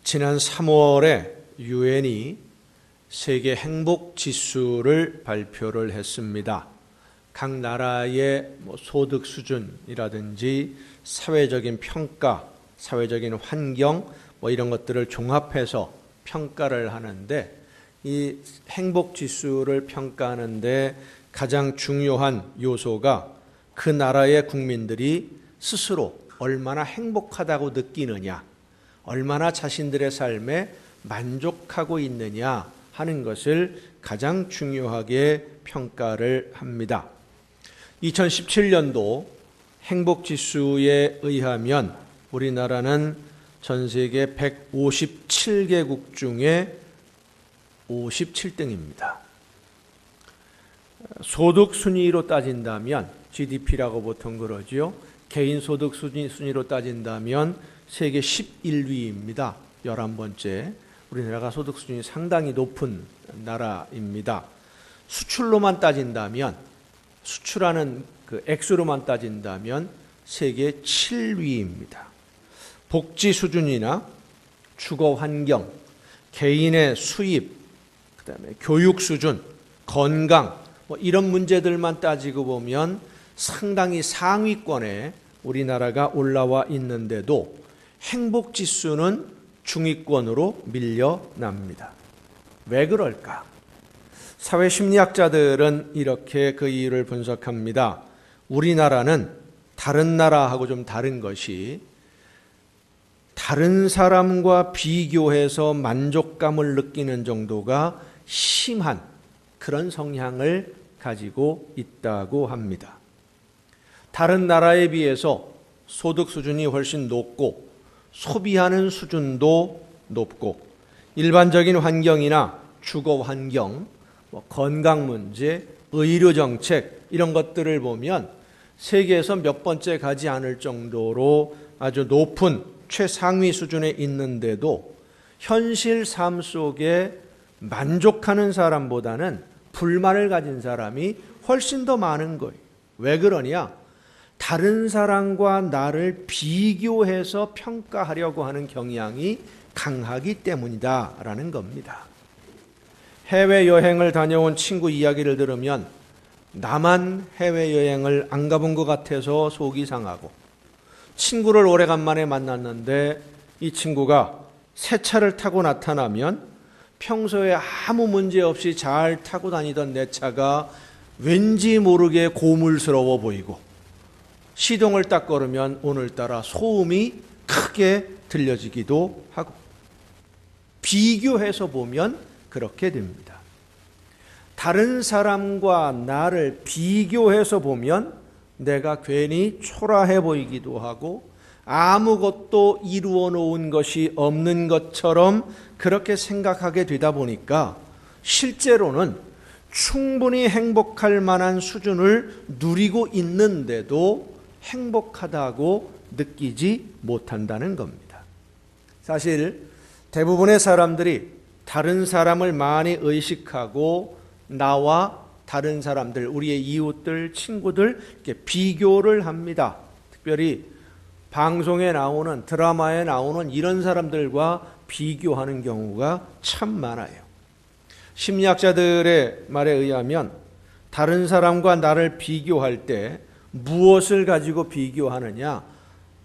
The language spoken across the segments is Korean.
지난 3월에 유엔이 세계 행복 지수를 발표를 했습니다. 각 나라의 소득 수준이라든지 사회적인 평가, 사회적인 환경 이런 것들을 종합해서 평가를 하는데, 이 행복 지수를 평가하는데 가장 중요한 요소가 그 나라의 국민들이 스스로 얼마나 행복하다고 느끼느냐, 얼마나 자신들의 삶에 만족하고 있느냐 하는 것을 가장 중요하게 평가를 합니다. 2017년도 행복지수에 의하면 우리나라는 전 세계 157개국 중에 57등입니다. 소득 순위로 따진다면 GDP라고 보통 그러지요. 개인 소득 순위로 따진다면 세계 11위입니다. 11번째. 우리나라가 소득 수준이 상당히 높은 나라입니다. 수출로만 따진다면, 수출하는 그 액수로만 따진다면 세계 7위입니다. 복지 수준이나 주거 환경, 개인의 수입, 그다음에 교육 수준, 건강 이런 문제들만 따지고 보면 상당히 상위권에 우리나라가 올라와 있는데도 행복 지수는 중위권으로 밀려납니다. 왜 그럴까? 사회 심리학자들은 이렇게 그 이유를 분석합니다. 우리나라는 다른 나라하고 좀 다른 것이, 다른 사람과 비교해서 만족감을 느끼는 정도가 심한 그런 성향을 가지고 있다고 합니다. 다른 나라에 비해서 소득 수준이 훨씬 높고 소비하는 수준도 높고 일반적인 환경이나 주거 환경, 건강 문제, 의료 정책 이런 것들을 보면 세계에서 몇 번째 가지 않을 정도로 아주 높은 최상위 수준에 있는데도 현실 삶 속에 만족하는 사람보다는 불만을 가진 사람이 훨씬 더 많은 거예요. 왜 그러냐? 다른 사람과 나를 비교해서 평가하려고 하는 경향이 강하기 때문이다라는 겁니다. 해외여행을 다녀온 친구 이야기를 들으면 나만 해외여행을 안 가본 것 같아서 속이 상하고, 친구를 오래간만에 만났는데 이 친구가 새 차를 타고 나타나면 평소에 아무 문제 없이 잘 타고 다니던 내 차가 왠지 모르게 고물스러워 보이고, 시동을 딱 걸으면 오늘따라 소음이 크게 들려지기도 하고, 비교해서 보면 그렇게 됩니다. 다른 사람과 나를 비교해서 보면 내가 괜히 초라해 보이기도 하고 아무것도 이루어 놓은 것이 없는 것처럼 그렇게 생각하게 되다 보니까 실제로는 충분히 행복할 만한 수준을 누리고 있는데도 행복하다고 느끼지 못한다는 겁니다. 사실 대부분의 사람들이 다른 사람을 많이 의식하고 나와 다른 사람들, 우리의 이웃들, 친구들 이렇게 비교를 합니다. 특별히 방송에 나오는, 드라마에 나오는 이런 사람들과 비교하는 경우가 참 많아요. 심리학자들의 말에 의하면 다른 사람과 나를 비교할 때 무엇을 가지고 비교하느냐?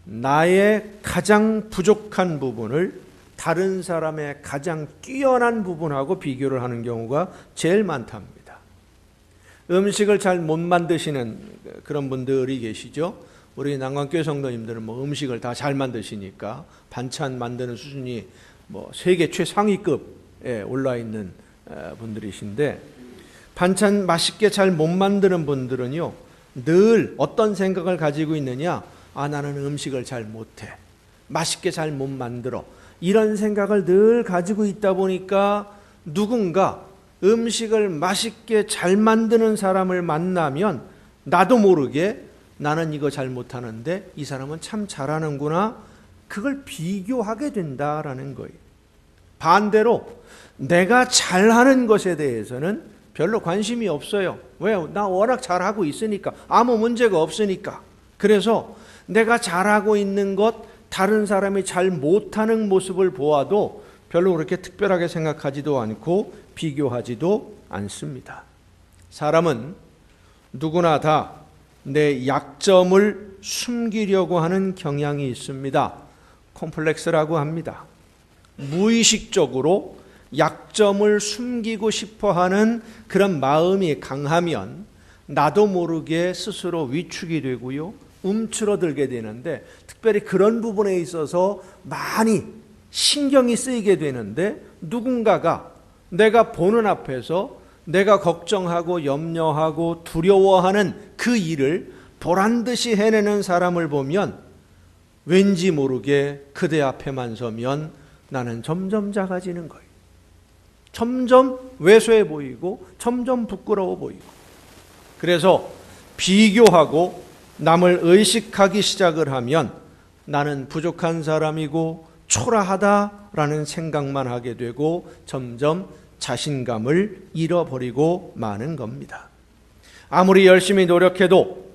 나의 가장 부족한 부분을 다른 사람의 가장 뛰어난 부분하고 비교를 하는 경우가 제일 많답니다. 음식을 잘 못 만드시는 그런 분들이 계시죠? 우리 난관교회 성도님들은 음식을 다 잘 만드시니까 반찬 만드는 수준이 세계 최상위급에 올라 있는 분들이신데, 반찬 맛있게 잘 못 만드는 분들은요, 늘 어떤 생각을 가지고 있느냐? 나는 음식을 잘 못해, 맛있게 잘 못 만들어, 이런 생각을 늘 가지고 있다 보니까 누군가 음식을 맛있게 잘 만드는 사람을 만나면 나도 모르게 나는 이거 잘 못하는데 이 사람은 참 잘하는구나, 그걸 비교하게 된다라는 거예요. 반대로 내가 잘하는 것에 대해서는 별로 관심이 없어요. 왜? 나 워낙 잘하고 있으니까, 아무 문제가 없으니까. 그래서 내가 잘하고 있는 것, 다른 사람이 잘 못하는 모습을 보아도 별로 그렇게 특별하게 생각하지도 않고 비교하지도 않습니다. 사람은 누구나 다 내 약점을 숨기려고 하는 경향이 있습니다. 콤플렉스라고 합니다. 무의식적으로 약점을 숨기고 싶어하는 그런 마음이 강하면 나도 모르게 스스로 위축이 되고요, 움츠러들게 되는데, 특별히 그런 부분에 있어서 많이 신경이 쓰이게 되는데, 누군가가 내가 보는 앞에서 내가 걱정하고 염려하고 두려워하는 그 일을 보란듯이 해내는 사람을 보면 왠지 모르게 그대 앞에만 서면 나는 점점 작아지는 거예요. 점점 왜소해 보이고 점점 부끄러워 보이고. 그래서 비교하고 남을 의식하기 시작을 하면 나는 부족한 사람이고 초라하다라는 생각만 하게 되고 점점 자신감을 잃어버리고 마는 겁니다. 아무리 열심히 노력해도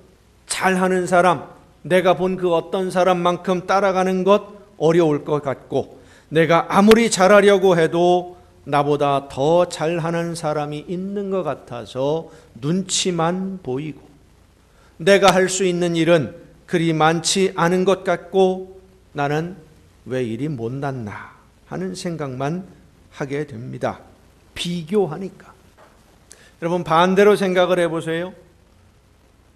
잘하는 사람, 내가 본 그 어떤 사람만큼 따라가는 것 어려울 것 같고, 내가 아무리 잘하려고 해도 나보다 더 잘하는 사람이 있는 것 같아서 눈치만 보이고, 내가 할 수 있는 일은 그리 많지 않은 것 같고 나는 왜 이리 못났나 하는 생각만 하게 됩니다. 비교하니까. 여러분, 반대로 생각을 해보세요.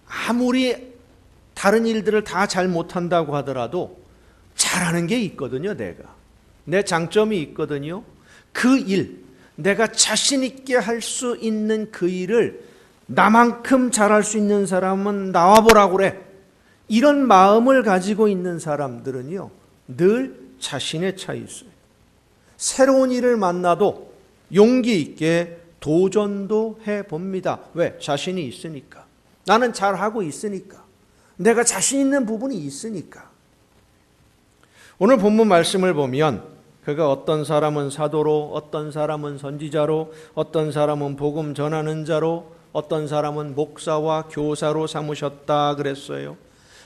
아무리 다른 일들을 다 잘 못한다고 하더라도 잘하는 게 있거든요. 내 장점이 있거든요. 그 일, 내가 자신 있게 할 수 있는 그 일을 나만큼 잘할 수 있는 사람은 나와보라고 그래. 이런 마음을 가지고 있는 사람들은요, 늘 자신에 차 있어요. 새로운 일을 만나도 용기 있게 도전도 해봅니다. 왜? 자신이 있으니까. 나는 잘하고 있으니까. 내가 자신 있는 부분이 있으니까. 오늘 본문 말씀을 보면 그가 어떤 사람은 사도로, 어떤 사람은 선지자로, 어떤 사람은 복음 전하는 자로, 어떤 사람은 목사와 교사로 삼으셨다 그랬어요.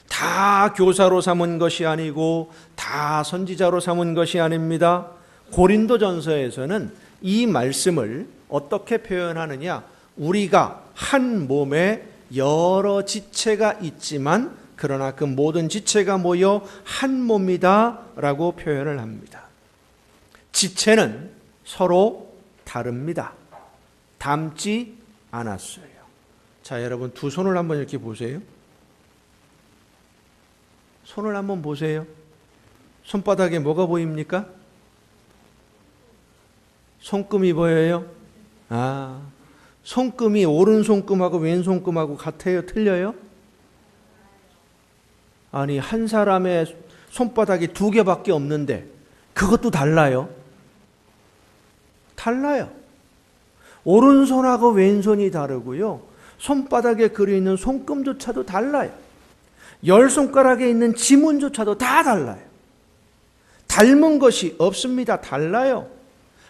다 교사로 삼은 것이 아니고 다 선지자로 삼은 것이 아닙니다. 고린도전서에서는 이 말씀을 어떻게 표현하느냐? 우리가 한 몸에 여러 지체가 있지만 그러나 그 모든 지체가 모여 한 몸이다 라고 표현을 합니다. 지체는 서로 다릅니다. 닮지 않았어요. 자, 여러분 두 손을 한번 이렇게 보세요. 손을 한번 보세요. 손바닥에 뭐가 보입니까? 손금이 보여요? 손금이 오른손금하고 왼손금하고 같아요? 틀려요? 아니, 한 사람의 손바닥이 두 개밖에 없는데 그것도 달라요? 달라요. 오른손하고 왼손이 다르고요. 손바닥에 그려있는 손금조차도 달라요. 10손가락에 있는 지문조차도 다 달라요. 닮은 것이 없습니다. 달라요.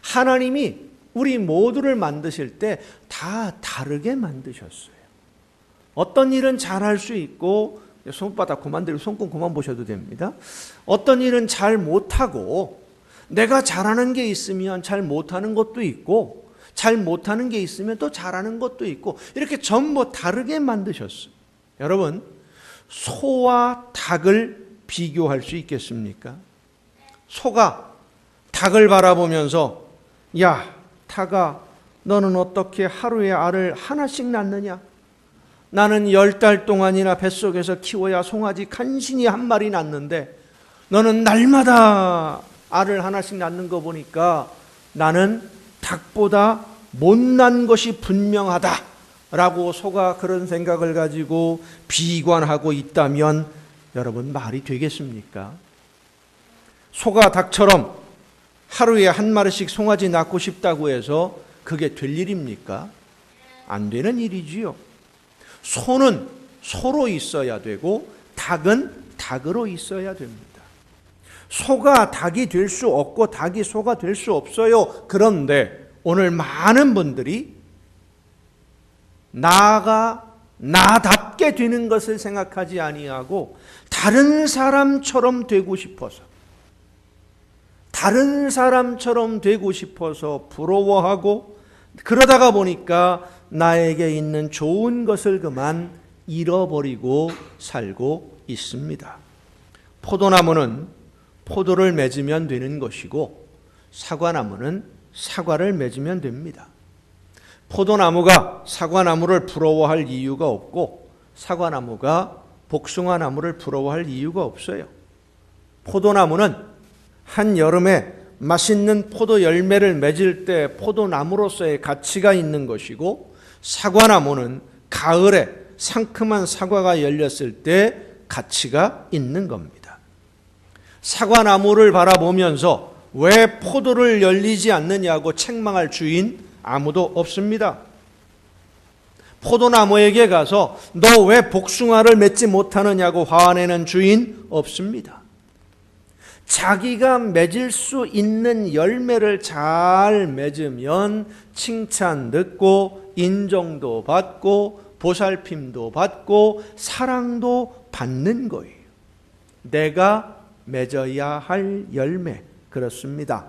하나님이 우리 모두를 만드실 때 다 다르게 만드셨어요. 어떤 일은 잘할 수 있고, 손바닥 그만 들고 손금 그만 보셔도 됩니다. 어떤 일은 잘 못하고, 내가 잘하는 게 있으면 잘 못하는 것도 있고, 잘 못하는 게 있으면 또 잘하는 것도 있고, 이렇게 전부 다르게 만드셨어요. 여러분, 소와 닭을 비교할 수 있겠습니까? 소가 닭을 바라보면서, 야, 닭아, 너는 어떻게 하루에 알을 하나씩 낳느냐? 나는 10달 동안이나 뱃속에서 키워야 송아지 간신히 한 마리 낳는데 너는 날마다 알을 하나씩 낳는 거 보니까 나는 닭보다 못난 것이 분명하다 라고 소가 그런 생각을 가지고 비관하고 있다면 여러분, 말이 되겠습니까? 소가 닭처럼 하루에 한 마리씩 송아지 낳고 싶다고 해서 그게 될 일입니까? 안 되는 일이지요. 소는 소로 있어야 되고 닭은 닭으로 있어야 됩니다. 소가 닭이 될 수 없고 닭이 소가 될 수 없어요. 그런데 오늘 많은 분들이 나가 나답게 되는 것을 생각하지 아니하고 다른 사람처럼 되고 싶어서, 다른 사람처럼 되고 싶어서 부러워하고, 그러다가 보니까 나에게 있는 좋은 것을 그만 잃어버리고 살고 있습니다. 포도나무는 포도를 맺으면 되는 것이고, 사과나무는 사과를 맺으면 됩니다. 포도나무가 사과나무를 부러워할 이유가 없고, 사과나무가 복숭아나무를 부러워할 이유가 없어요. 포도나무는 한여름에 맛있는 포도 열매를 맺을 때 포도나무로서의 가치가 있는 것이고, 사과나무는 가을에 상큼한 사과가 열렸을 때 가치가 있는 겁니다. 사과나무를 바라보면서 왜 포도를 열리지 않느냐고 책망할 주인 아무도 없습니다. 포도나무에게 가서 너 왜 복숭아를 맺지 못하느냐고 화내는 주인 없습니다. 자기가 맺을 수 있는 열매를 잘 맺으면 칭찬 듣고 인정도 받고 보살핌도 받고 사랑도 받는 거예요. 내가 맺어야 할 열매, 그렇습니다.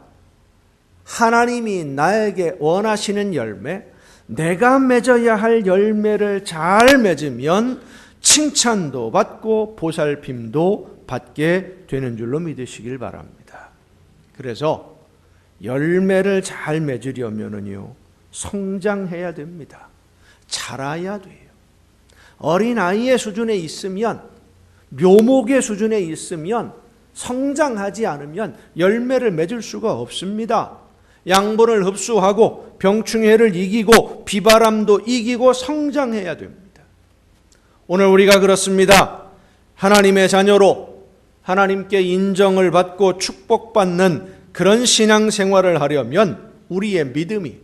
하나님이 나에게 원하시는 열매, 내가 맺어야 할 열매를 잘 맺으면 칭찬도 받고 보살핌도 받게 되는 줄로 믿으시길 바랍니다. 그래서 열매를 잘 맺으려면요, 성장해야 됩니다. 자라야 돼요. 어린아이의 수준에 있으면, 묘목의 수준에 있으면 성장하지 않으면 열매를 맺을 수가 없습니다. 양분을 흡수하고 병충해를 이기고 비바람도 이기고 성장해야 됩니다. 오늘 우리가 그렇습니다. 하나님의 자녀로 하나님께 인정을 받고 축복받는 그런 신앙생활을 하려면 우리의 믿음이,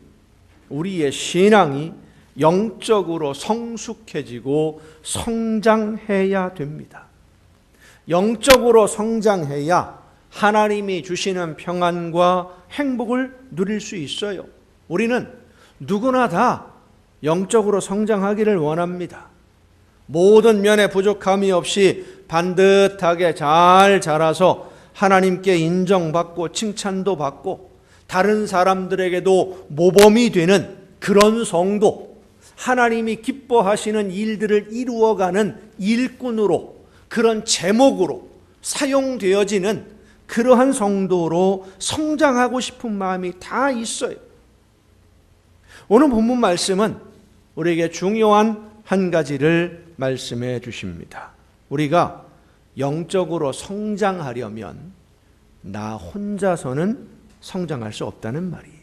우리의 신앙이 영적으로 성숙해지고 성장해야 됩니다. 영적으로 성장해야 하나님이 주시는 평안과 행복을 누릴 수 있어요. 우리는 누구나 다 영적으로 성장하기를 원합니다. 모든 면에 부족함이 없이 반듯하게 잘 자라서 하나님께 인정받고 칭찬도 받고 다른 사람들에게도 모범이 되는 그런 성도, 하나님이 기뻐하시는 일들을 이루어가는 일꾼으로, 그런 제목으로 사용되어지는 그러한 성도로 성장하고 싶은 마음이 다 있어요. 오늘 본문 말씀은 우리에게 중요한 한 가지를 말씀해 주십니다. 우리가 영적으로 성장하려면 나 혼자서는 성장할 수 없다는 말이에요.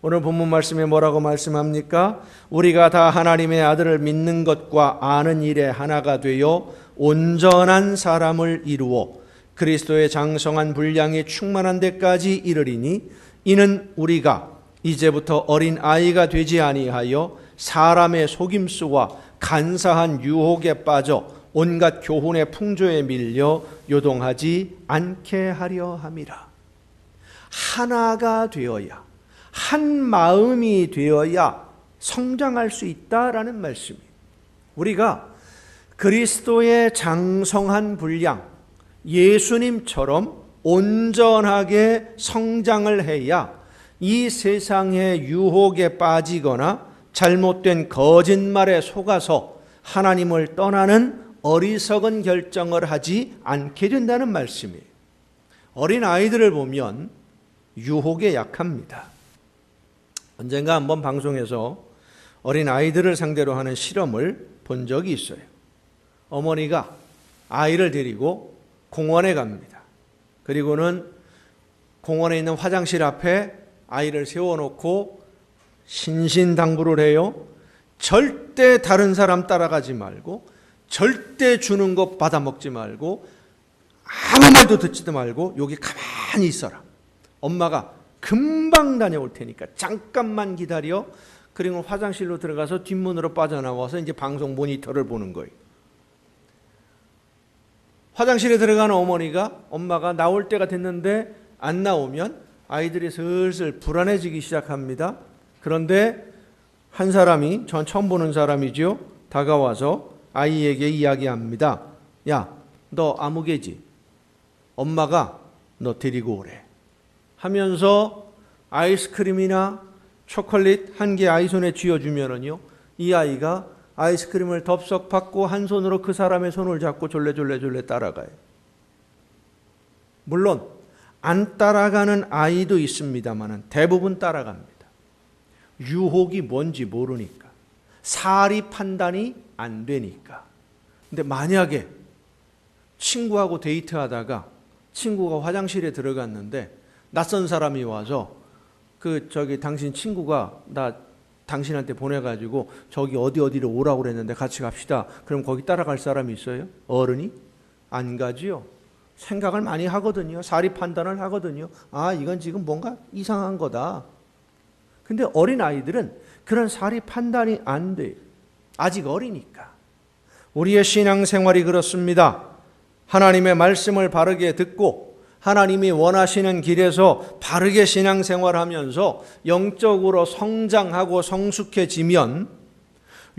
오늘 본문 말씀에 뭐라고 말씀합니까? 우리가 다 하나님의 아들을 믿는 것과 아는 일에 하나가 되어 온전한 사람을 이루어 그리스도의 장성한 분량이 충만한 데까지 이르리니 이는 우리가 이제부터 어린 아이가 되지 아니하여 사람의 속임수와 간사한 유혹에 빠져 온갖 교훈의 풍조에 밀려 요동하지 않게 하려 함이라. 하나가 되어야, 한 마음이 되어야 성장할 수 있다라는 말씀이에요. 우리가 그리스도의 장성한 분량, 예수님처럼 온전하게 성장을 해야 이 세상의 유혹에 빠지거나 잘못된 거짓말에 속아서 하나님을 떠나는 어리석은 결정을 하지 않게 된다는 말씀이에요. 어린 아이들을 보면 유혹에 약합니다. 언젠가 한번 방송에서 어린 아이들을 상대로 하는 실험을 본 적이 있어요. 어머니가 아이를 데리고 공원에 갑니다. 그리고는 공원에 있는 화장실 앞에 아이를 세워놓고 신신당부를 해요. 절대 다른 사람 따라가지 말고, 절대 주는 것 받아먹지 말고, 아무 말도 듣지도 말고 여기 가만히 있어라. 엄마가 금방 다녀올 테니까 잠깐만 기다려. 그리고 화장실로 들어가서 뒷문으로 빠져나와서 이제 방송 모니터를 보는 거예요. 화장실에 들어가는 어머니가, 엄마가 나올 때가 됐는데 안 나오면 아이들이 슬슬 불안해지기 시작합니다. 그런데 한 사람이, 전 처음 보는 사람이죠, 다가와서 아이에게 이야기합니다. 야, 너 아무개지. 엄마가 너 데리고 오래. 하면서 아이스크림이나 초콜릿 한 개 아이 손에 쥐어주면은요, 이 아이가 아이스크림을 덥석 받고 한 손으로 그 사람의 손을 잡고 졸래졸래 따라가요. 물론 안 따라가는 아이도 있습니다만 대부분 따라갑니다. 유혹이 뭔지 모르니까, 사리 판단이 안 되니까. 근데 만약에 친구하고 데이트하다가 친구가 화장실에 들어갔는데 낯선 사람이 와서 당신 친구가 나 당신한테 보내가지고 저기 어디로 오라고 그랬는데 같이 갑시다. 그럼 거기 따라갈 사람이 있어요? 어른이? 안 가지요. 생각을 많이 하거든요. 사리 판단을 하거든요. 아, 이건 지금 뭔가 이상한 거다. 근데 어린 아이들은 그런 사리 판단이 안 돼요. 아직 어리니까. 우리의 신앙생활이 그렇습니다. 하나님의 말씀을 바르게 듣고 하나님이 원하시는 길에서 바르게 신앙생활하면서 영적으로 성장하고 성숙해지면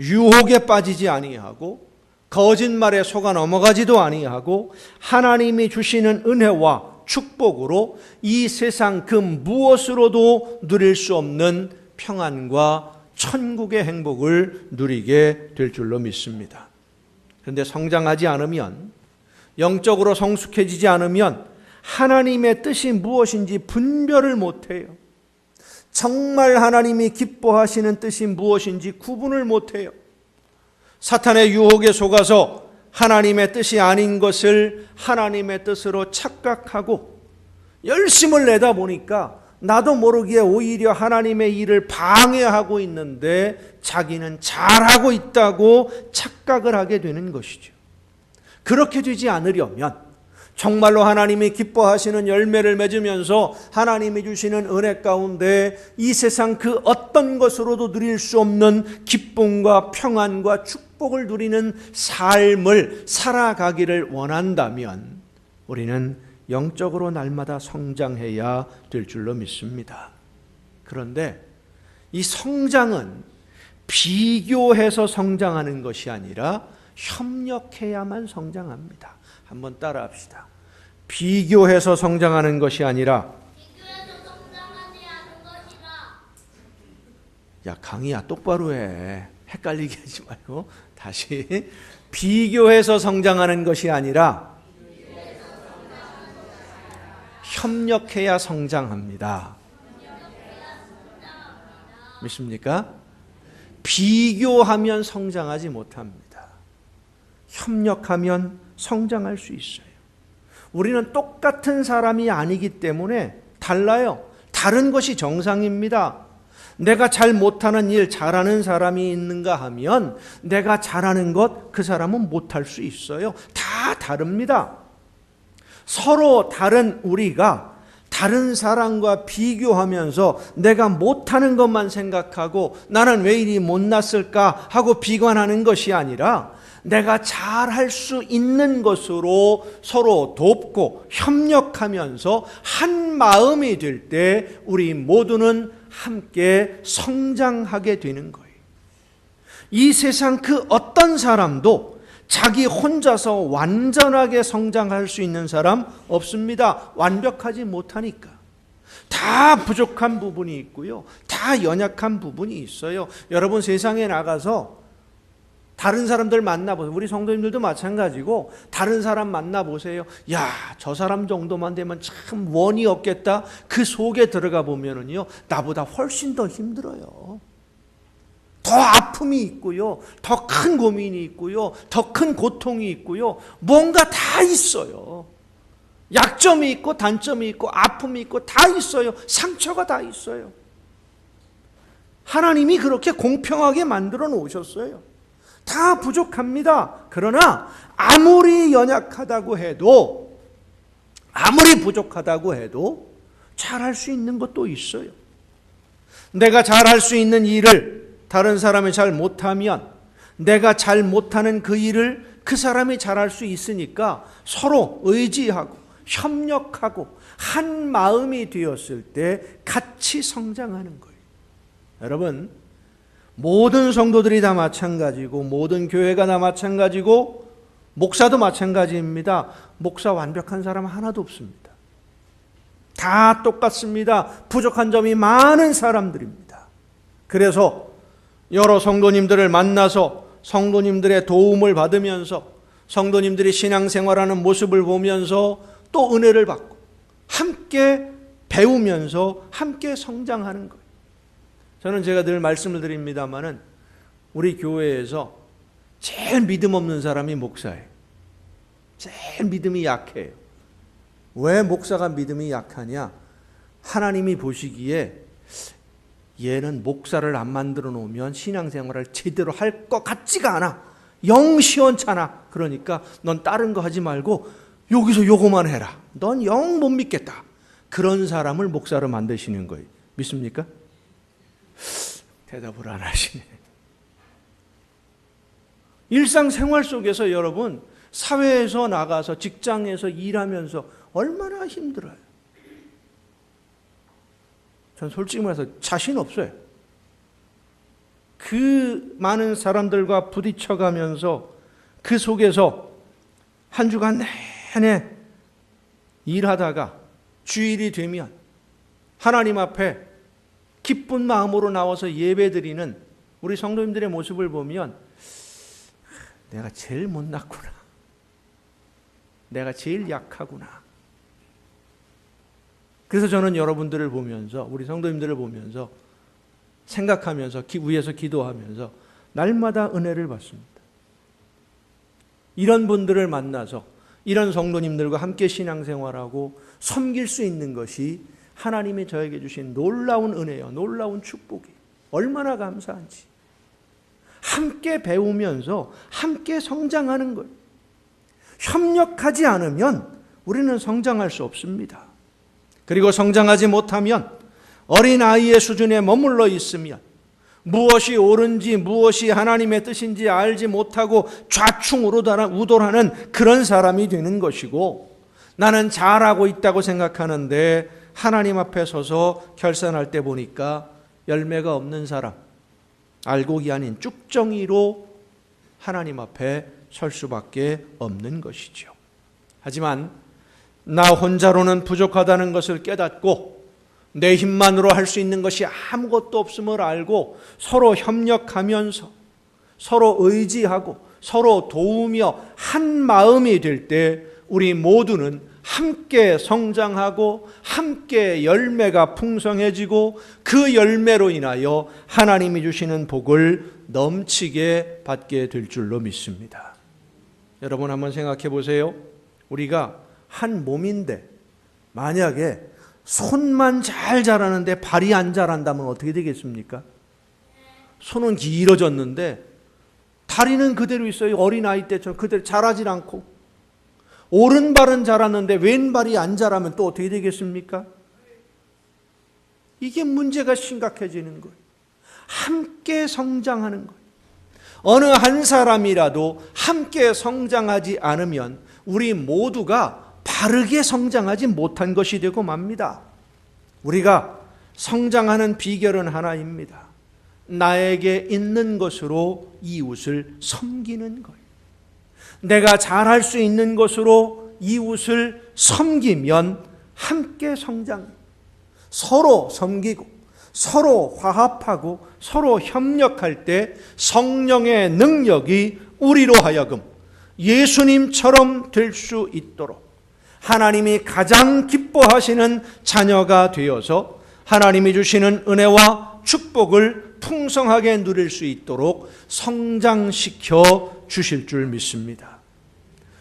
유혹에 빠지지 아니하고 거짓말에 속아 넘어가지도 아니하고 하나님이 주시는 은혜와 축복으로 이 세상 그 무엇으로도 누릴 수 없는 평안과 천국의 행복을 누리게 될 줄로 믿습니다. 그런데 성장하지 않으면, 영적으로 성숙해지지 않으면 하나님의 뜻이 무엇인지 분별을 못해요. 정말 하나님이 기뻐하시는 뜻이 무엇인지 구분을 못해요. 사탄의 유혹에 속아서 하나님의 뜻이 아닌 것을 하나님의 뜻으로 착각하고 열심을 내다 보니까 나도 모르게 오히려 하나님의 일을 방해하고 있는데 자기는 잘하고 있다고 착각을 하게 되는 것이죠. 그렇게 되지 않으려면 정말로 하나님이 기뻐하시는 열매를 맺으면서 하나님이 주시는 은혜 가운데 이 세상 그 어떤 것으로도 누릴 수 없는 기쁨과 평안과 축복을 누리는 삶을 살아가기를 원한다면 우리는 영적으로 날마다 성장해야 될 줄로 믿습니다. 그런데 이 성장은 비교해서 성장하는 것이 아니라 협력해야만 성장합니다. 한번 따라 합시다. 비교해서 성장하는 것이 아니라 성장하지 않은 것이라. 야, 강희야, 똑바로 해. 헷갈리게 하지 말고 다시. 비교해서 성장하는 것이 아니라 협력해야 성장합니다. 믿습니까? 비교하면 성장하지 못합니다. 협력하면 성장할 수 있어요. 우리는 똑같은 사람이 아니기 때문에 달라요. 다른 것이 정상입니다. 내가 잘 못하는 일 잘하는 사람이 있는가 하면 내가 잘하는 것 그 사람은 못할 수 있어요. 다 다릅니다. 서로 다른 우리가 다른 사람과 비교하면서 내가 못하는 것만 생각하고 나는 왜 이리 못났을까 하고 비관하는 것이 아니라 내가 잘할 수 있는 것으로 서로 돕고 협력하면서 한 마음이 될 때 우리 모두는 함께 성장하게 되는 거예요. 이 세상 그 어떤 사람도 자기 혼자서 완전하게 성장할 수 있는 사람 없습니다. 완벽하지 못하니까. 다 부족한 부분이 있고요. 다 연약한 부분이 있어요. 여러분 세상에 나가서 다른 사람들 만나보세요. 우리 성도님들도 마찬가지고 다른 사람 만나보세요. 야, 저 사람 정도만 되면 참 원이 없겠다. 그 속에 들어가 보면은요, 나보다 훨씬 더 힘들어요. 더 아픔이 있고요. 더 큰 고민이 있고요. 더 큰 고통이 있고요. 뭔가 다 있어요. 약점이 있고 단점이 있고 아픔이 있고 다 있어요. 상처가 다 있어요. 하나님이 그렇게 공평하게 만들어 놓으셨어요. 다 부족합니다. 그러나 아무리 연약하다고 해도, 아무리 부족하다고 해도 잘할 수 있는 것도 있어요. 내가 잘할 수 있는 일을 다른 사람이 잘 못하면 내가 잘 못하는 그 일을 그 사람이 잘할 수 있으니까 서로 의지하고 협력하고 한 마음이 되었을 때 같이 성장하는 거예요. 여러분, 모든 성도들이 다 마찬가지고 모든 교회가 다 마찬가지고 목사도 마찬가지입니다. 목사 완벽한 사람 하나도 없습니다. 다 똑같습니다. 부족한 점이 많은 사람들입니다. 그래서 여러 성도님들을 만나서 성도님들의 도움을 받으면서 성도님들이 신앙생활하는 모습을 보면서 또 은혜를 받고 함께 배우면서 함께 성장하는 거예요. 저는 제가 늘 말씀을 드립니다마는 우리 교회에서 제일 믿음 없는 사람이 목사예요. 제일 믿음이 약해요. 왜 목사가 믿음이 약하냐? 하나님이 보시기에 얘는 목사를 안 만들어 놓으면 신앙생활을 제대로 할 것 같지가 않아. 영 시원찮아. 그러니까 넌 다른 거 하지 말고 여기서 요거만 해라. 넌 영 못 믿겠다. 그런 사람을 목사로 만드시는 거예요. 믿습니까? 대답을 안 하시네. 일상생활 속에서 여러분, 사회에서 나가서 직장에서 일하면서 얼마나 힘들어요. 전 솔직히 말해서 자신 없어요. 그 많은 사람들과 부딪혀가면서 그 속에서 한 주간 내내 일하다가 주일이 되면 하나님 앞에 기쁜 마음으로 나와서 예배드리는 우리 성도님들의 모습을 보면 내가 제일 못났구나. 내가 제일 약하구나. 그래서 저는 여러분들을 보면서 우리 성도님들을 보면서 생각하면서 위에서 기도하면서 날마다 은혜를 받습니다. 이런 분들을 만나서 이런 성도님들과 함께 신앙생활하고 섬길 수 있는 것이 하나님이 저에게 주신 놀라운 은혜요, 놀라운 축복이 얼마나 감사한지. 함께 배우면서 함께 성장하는 것. 협력하지 않으면 우리는 성장할 수 없습니다. 그리고 성장하지 못하면 어린아이의 수준에 머물러 있으면 무엇이 옳은지 무엇이 하나님의 뜻인지 알지 못하고 좌충우돌하는 그런 사람이 되는 것이고, 나는 잘하고 있다고 생각하는데 하나님 앞에 서서 결산할 때 보니까 열매가 없는 사람, 알곡이 아닌 쭉정이로 하나님 앞에 설 수밖에 없는 것이죠. 하지만 나 혼자로는 부족하다는 것을 깨닫고 내 힘만으로 할 수 있는 것이 아무것도 없음을 알고 서로 협력하면서 서로 의지하고 서로 도우며 한 마음이 될 때 우리 모두는 함께 성장하고 함께 열매가 풍성해지고 그 열매로 인하여 하나님이 주시는 복을 넘치게 받게 될 줄로 믿습니다. 여러분 한번 생각해 보세요. 우리가 한 몸인데 만약에 손만 잘 자라는데 발이 안 자란다면 어떻게 되겠습니까? 손은 길어졌는데 다리는 그대로 있어요. 어린아이 때처럼 그대로 자라질 않고. 오른발은 자랐는데 왼발이 안 자라면 또 어떻게 되겠습니까? 이게 문제가 심각해지는 거예요. 함께 성장하는 거예요. 어느 한 사람이라도 함께 성장하지 않으면 우리 모두가 바르게 성장하지 못한 것이 되고 맙니다. 우리가 성장하는 비결은 하나입니다. 나에게 있는 것으로 이웃을 섬기는 거예요. 내가 잘할 수 있는 것으로 이웃을 섬기면 함께 성장, 서로 섬기고 서로 화합하고 서로 협력할 때 성령의 능력이 우리로 하여금 예수님처럼 될 수 있도록 하나님이 가장 기뻐하시는 자녀가 되어서 하나님이 주시는 은혜와 축복을 풍성하게 누릴 수 있도록 성장시켜 주실 줄 믿습니다.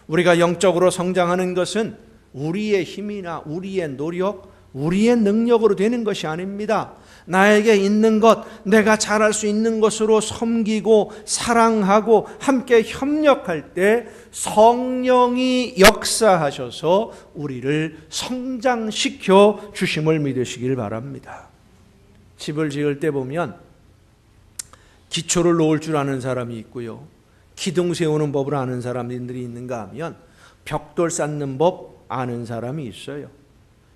우리가 영적으로 성장하는 것은 우리의 힘이나 우리의 노력, 우리의 능력으로 되는 것이 아닙니다. 나에게 있는 것, 내가 잘할 수 있는 것으로 섬기고 사랑하고 함께 협력할 때 성령이 역사하셔서 우리를 성장시켜 주심을 믿으시길 바랍니다. 집을 지을 때 보면 기초를 놓을 줄 아는 사람이 있고요, 기둥 세우는 법을 아는 사람들이 있는가 하면 벽돌 쌓는 법 아는 사람이 있어요.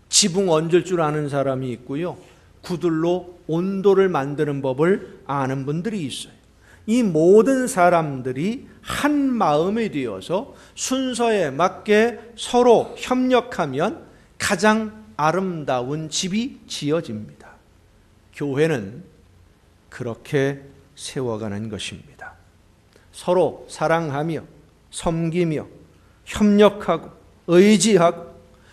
지붕 얹을 줄 아는 사람이 있고요, 구들로 온도를 만드는 법을 아는 분들이 있어요. 이 모든 사람들이 한 마음이 되어서 순서에 맞게 서로 협력하면 가장 아름다운 집이 지어집니다. 교회는 그렇게 세워가는 것입니다. 서로 사랑하며 섬기며 협력하고 의지하고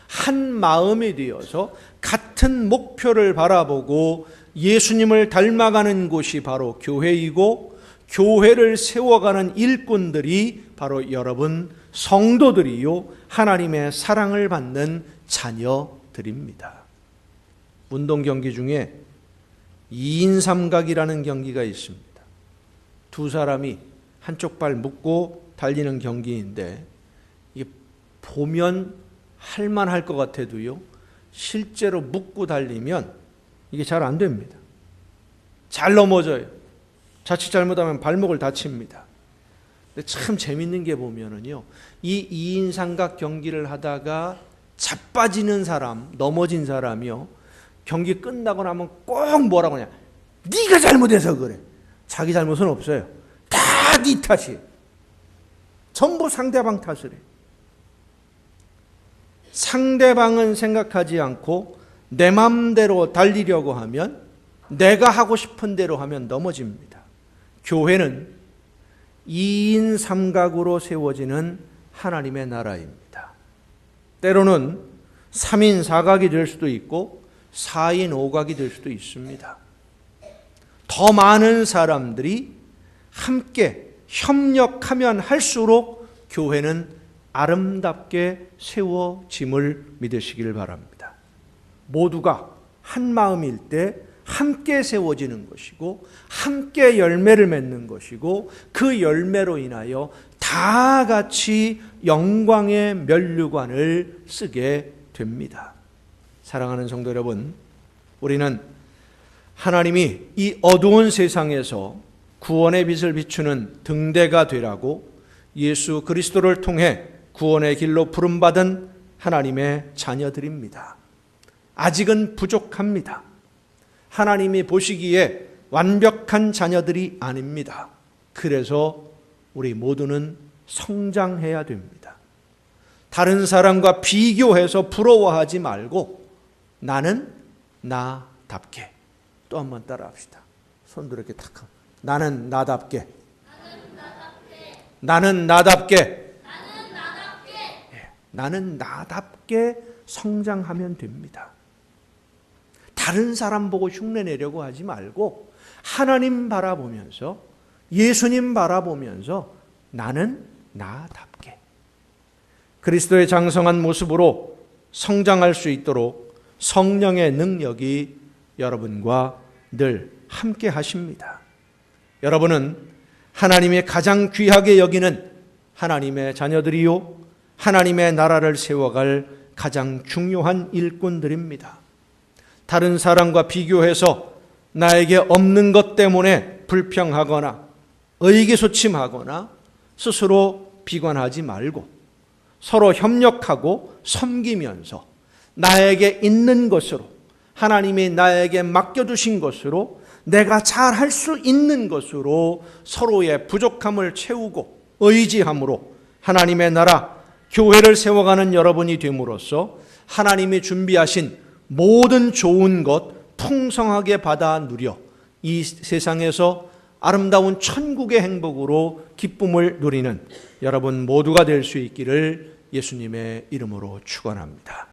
한 마음이 되어서 같은 목표를 바라보고 예수님을 닮아가는 곳이 바로 교회이고, 교회를 세워가는 일꾼들이 바로 여러분 성도들이요 하나님의 사랑을 받는 자녀들입니다. 운동 경기 중에 2인 삼각이라는 경기가 있습니다. 두 사람이 한쪽 발 묶고 달리는 경기인데, 이게 보면 할만할 것 같아도요, 실제로 묶고 달리면 이게 잘 안 됩니다. 잘 넘어져요. 자칫 잘못하면 발목을 다칩니다. 근데 참 재밌는 게 보면은요, 이 2인 삼각 경기를 하다가 자빠지는 사람, 넘어진 사람이요, 경기 끝나고 나면 꼭 뭐라고 하냐, 네가 잘못해서 그래. 자기 잘못은 없어요. 다 네 탓이에요. 전부 상대방 탓을 해요. 상대방은 생각하지 않고 내 맘대로 달리려고 하면, 내가 하고 싶은 대로 하면 넘어집니다. 교회는 2인 삼각으로 세워지는 하나님의 나라입니다. 때로는 3인 사각이 될 수도 있고 4인 5각이 될 수도 있습니다. 더 많은 사람들이 함께 협력하면 할수록 교회는 아름답게 세워짐을 믿으시길 바랍니다. 모두가 한 마음일 때 함께 세워지는 것이고, 함께 열매를 맺는 것이고, 그 열매로 인하여 다 같이 영광의 면류관을 쓰게 됩니다. 사랑하는 성도 여러분, 우리는 하나님이 이 어두운 세상에서 구원의 빛을 비추는 등대가 되라고 예수 그리스도를 통해 구원의 길로 부름받은 하나님의 자녀들입니다. 아직은 부족합니다. 하나님이 보시기에 완벽한 자녀들이 아닙니다. 그래서 우리 모두는 성장해야 됩니다. 다른 사람과 비교해서 부러워하지 말고 나는 나답게. 또 한번 따라합시다. 손들어 이렇게 탁. 나는 나답게. 나는 나답게. 나는 나답게 성장하면 됩니다. 다른 사람 보고 흉내내려고 하지 말고 하나님 바라보면서, 예수님 바라보면서 나는 나답게 그리스도의 장성한 모습으로 성장할 수 있도록 성령의 능력이 여러분과 늘 함께 하십니다. 여러분은 하나님의 가장 귀하게 여기는 하나님의 자녀들이요, 하나님의 나라를 세워갈 가장 중요한 일꾼들입니다. 다른 사람과 비교해서 나에게 없는 것 때문에 불평하거나 의기소침하거나 스스로 비관하지 말고 서로 협력하고 섬기면서 나에게 있는 것으로, 하나님이 나에게 맡겨두신 것으로, 내가 잘 할 수 있는 것으로 서로의 부족함을 채우고 의지함으로 하나님의 나라, 교회를 세워가는 여러분이 됨으로써 하나님이 준비하신 모든 좋은 것 풍성하게 받아 누려 이 세상에서 아름다운 천국의 행복으로 기쁨을 누리는 여러분 모두가 될 수 있기를 예수님의 이름으로 축원합니다.